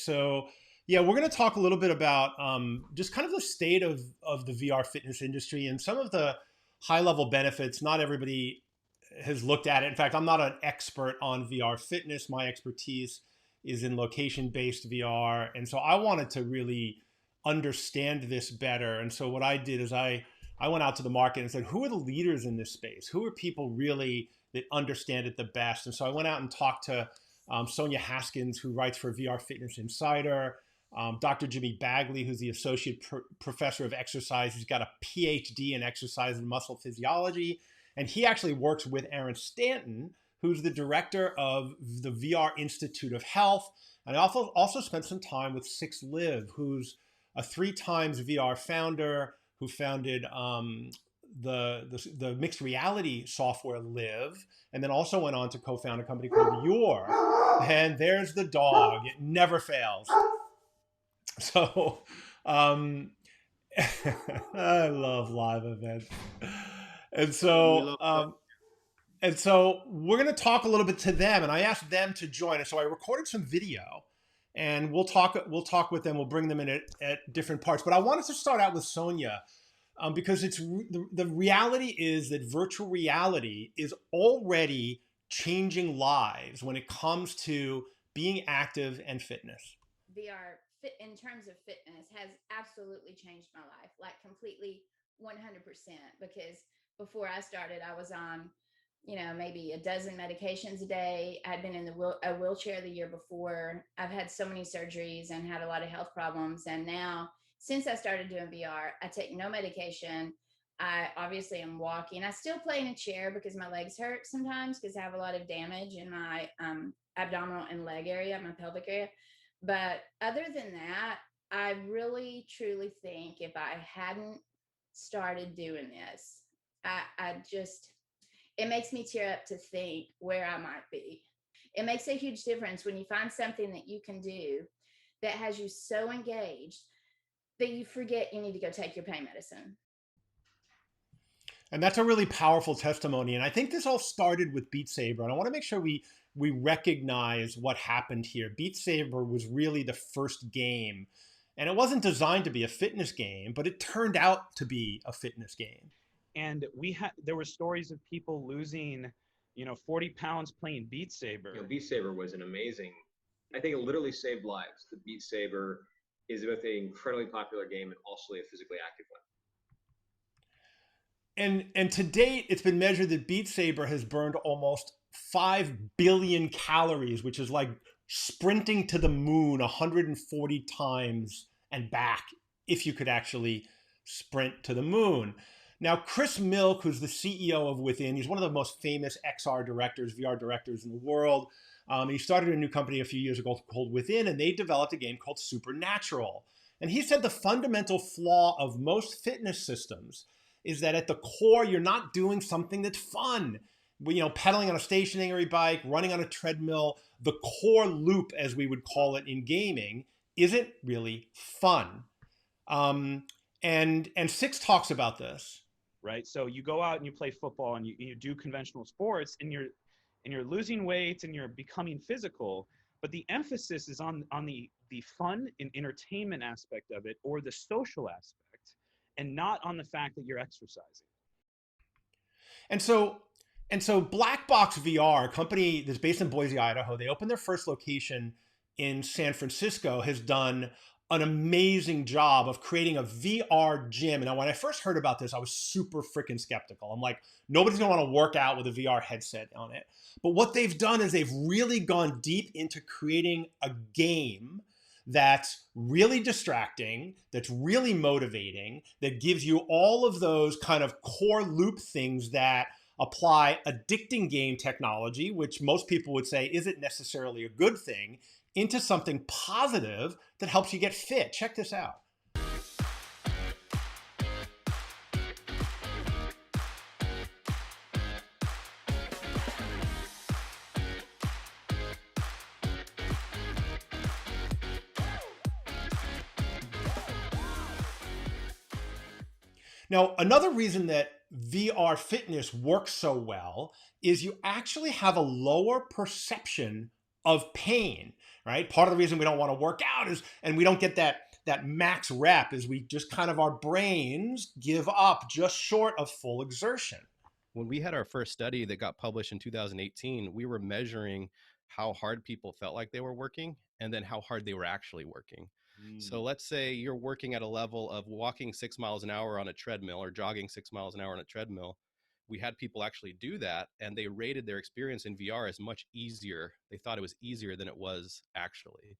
So yeah, we're going to talk a little bit about just kind of the state of the VR fitness industry and some of the high level benefits. Not everybody has looked at it. In fact, I'm not an expert on VR fitness. My expertise is in location based VR. And so I wanted to really understand this better. And so what I did is I went out to the market and said, who are the leaders in this space? Who are people really that understand it the best? And so I went out and talked to Sonia Haskins, who writes for VR Fitness Insider, Dr. Jimmy Bagley, who's the associate professor of exercise. He's got a PhD in exercise and muscle physiology. And he actually works with Aaron Stanton, who's the director of the VR Institute of Health. And I also spent some time with Six Live, who's a 3 times VR founder who founded the mixed reality software Live, and then also went on to co-found a company called Your. And there's the dog. It never fails. So I love live events. And so we're going to talk a little bit to them, and I asked them to join us. So I recorded some video, and we'll talk with them. We'll bring them in at different parts. But I wanted to start out with Sonia, because the reality is that virtual reality is already changing lives when it comes to being active and fitness. VR in terms of fitness has absolutely changed my life, like completely 100%, because before I started, I was on, maybe a dozen medications a day. I'd been in a wheelchair the year before. I've had so many surgeries and had a lot of health problems. And now, since I started doing VR, I take no medication. I obviously am walking. I still play in a chair because my legs hurt sometimes because I have a lot of damage in my abdominal and leg area, my pelvic area. But other than that, I really, truly think if I hadn't started doing this, it makes me tear up to think where I might be. It makes a huge difference when you find something that you can do that has you so engaged that you forget you need to go take your pain medicine. And that's a really powerful testimony. And I think this all started with Beat Saber. And I want to make sure we recognize what happened here. Beat Saber was really the first game. And it wasn't designed to be a fitness game, but it turned out to be a fitness game. And there were stories of people losing, 40 pounds playing Beat Saber. Beat Saber was an amazing, I think it literally saved lives. The Beat Saber is both an incredibly popular game and also a physically active one. And to date, it's been measured that Beat Saber has burned almost 5 billion calories, which is like sprinting to the moon 140 times and back, if you could actually sprint to the moon. Now, Chris Milk, who's the CEO of Within, he's one of the most famous XR directors, VR directors in the world. He started a new company a few years ago called Within, and they developed a game called Supernatural. And he said the fundamental flaw of most fitness systems is that at the core, you're not doing something that's fun. Pedaling on a stationary bike, running on a treadmill, the core loop, as we would call it in gaming, isn't really fun. And Six talks about this. Right. So you go out and you play football and you do conventional sports and you're losing weight and you're becoming physical, but the emphasis is on the fun and entertainment aspect of it, or the social aspect, and not on the fact that you're exercising. And so Black Box VR, a company that's based in Boise, Idaho, they opened their first location in San Francisco, has done an amazing job of creating a VR gym. And when I first heard about this, I was super freaking skeptical. I'm like, nobody's gonna wanna work out with a VR headset on it. But what they've done is they've really gone deep into creating a game that's really distracting, that's really motivating, that gives you all of those kind of core loop things that apply addicting game technology, which most people would say isn't necessarily a good thing, into something positive that helps you get fit. Check this out. Now, another reason that VR fitness works so well is you actually have a lower perception of pain, right? Part of the reason we don't want to work out is, and we don't get that max rep, is we just kind of, our brains give up just short of full exertion. When we had our first study that got published in 2018, we were measuring how hard people felt like they were working and then how hard they were actually working. So let's say you're working at a level of walking 6 miles an hour on a treadmill or jogging 6 miles an hour on a treadmill. We had people actually do that, and they rated their experience in VR as much easier. They thought it was easier than it was actually.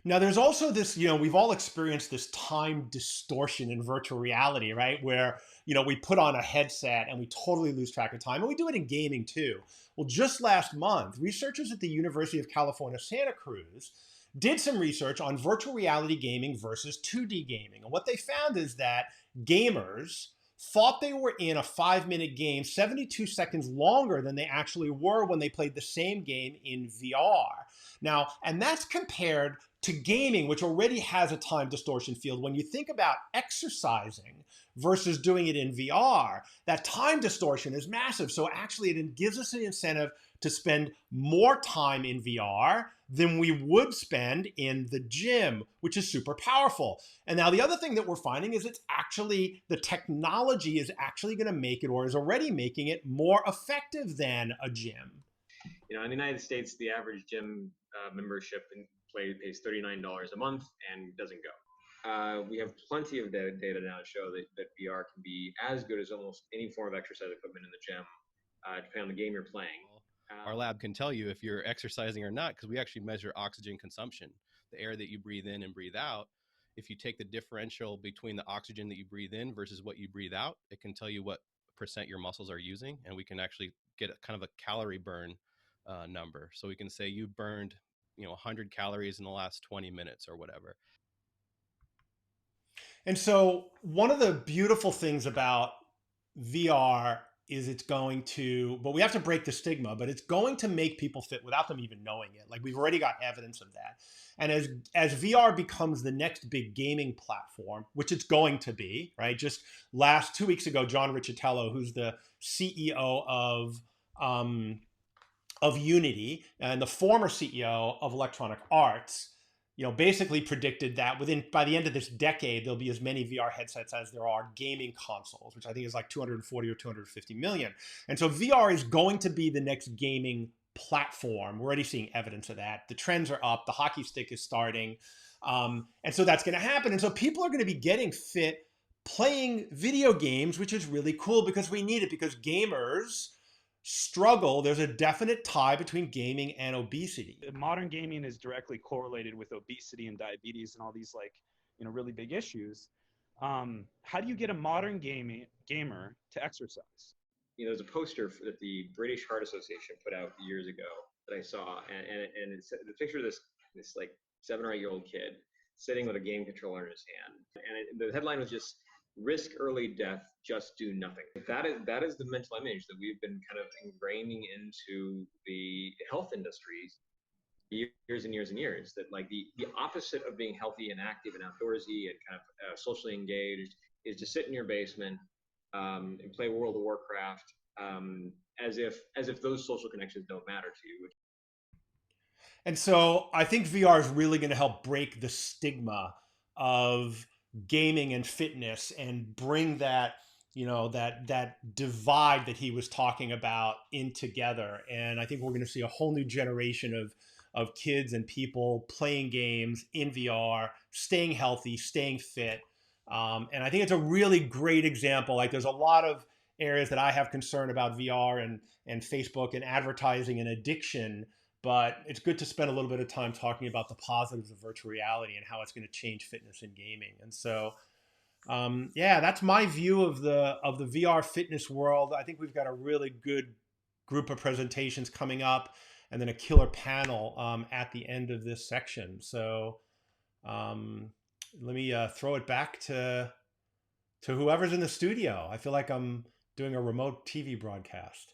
Now, there's also this, we've all experienced this time distortion in virtual reality, right? Where, we put on a headset and we totally lose track of time. And we do it in gaming too. Well, just last month, researchers at the University of California, Santa Cruz did some research on virtual reality gaming versus 2D gaming. And what they found is that gamers thought they were in a 5-minute game 72 seconds longer than they actually were when they played the same game in VR. Now, and that's compared to gaming, which already has a time distortion field. When you think about exercising versus doing it in VR, that time distortion is massive. So actually it gives us an incentive to spend more time in VR than we would spend in the gym, which is super powerful. And now the other thing that we're finding is it's actually, the technology is actually going to make it, or is already making it, more effective than a gym. In the United States, the average gym membership pays $39 a month and doesn't go. We have plenty of data now to show that VR can be as good as almost any form of exercise equipment in the gym, depending on the game you're playing. Our lab can tell you if you're exercising or not, because we actually measure oxygen consumption, the air that you breathe in and breathe out. If you take the differential between the oxygen that you breathe in versus what you breathe out, it can tell you what percent your muscles are using, and we can actually get kind of a calorie burn number. So we can say you burned 100 calories in the last 20 minutes or whatever. And so one of the beautiful things about VR is it's going to, but we have to break the stigma, but it's going to make people fit without them even knowing it. Like, we've already got evidence of that. And as VR becomes the next big gaming platform, which it's going to be, right? Just 2 weeks ago, John Riccitello, who's the CEO of Unity and the former CEO of Electronic Arts, basically predicted that by the end of this decade, there'll be as many VR headsets as there are gaming consoles, which I think is like 240 or 250 million. And so VR is going to be the next gaming platform. We're already seeing evidence of that. The trends are up. The hockey stick is starting. And so that's going to happen. And so people are going to be getting fit playing video games, which is really cool because we need it, because gamers struggle. There's a definite tie between gaming and obesity. Modern gaming is directly correlated with obesity and diabetes and all these really big issues. How do you get a modern gamer to exercise? There's a poster that the British Heart Association put out years ago that I saw, and it's the picture of this like 7 or 8 year old kid sitting with a game controller in his hand, and the headline was just "Risk early death, just do nothing." That is the mental image that we've been kind of ingraining into the health industries years and years and years. That like the opposite of being healthy and active and outdoorsy and kind of socially engaged is to sit in your basement and play World of Warcraft as if those social connections don't matter to you. And so I think VR is really going to help break the stigma of gaming and fitness and bring that, that divide that he was talking about in together. And I think we're going to see a whole new generation of kids and people playing games in VR, staying healthy, staying fit. And I think it's a really great example. Like, there's a lot of areas that I have concern about VR and Facebook and advertising and addiction, but it's good to spend a little bit of time talking about the positives of virtual reality and how it's going to change fitness and gaming. And so, yeah, that's my view of the VR fitness world. I think we've got a really good group of presentations coming up, and then a killer panel at the end of this section. So let me throw it back to whoever's in the studio. I feel like I'm doing a remote TV broadcast.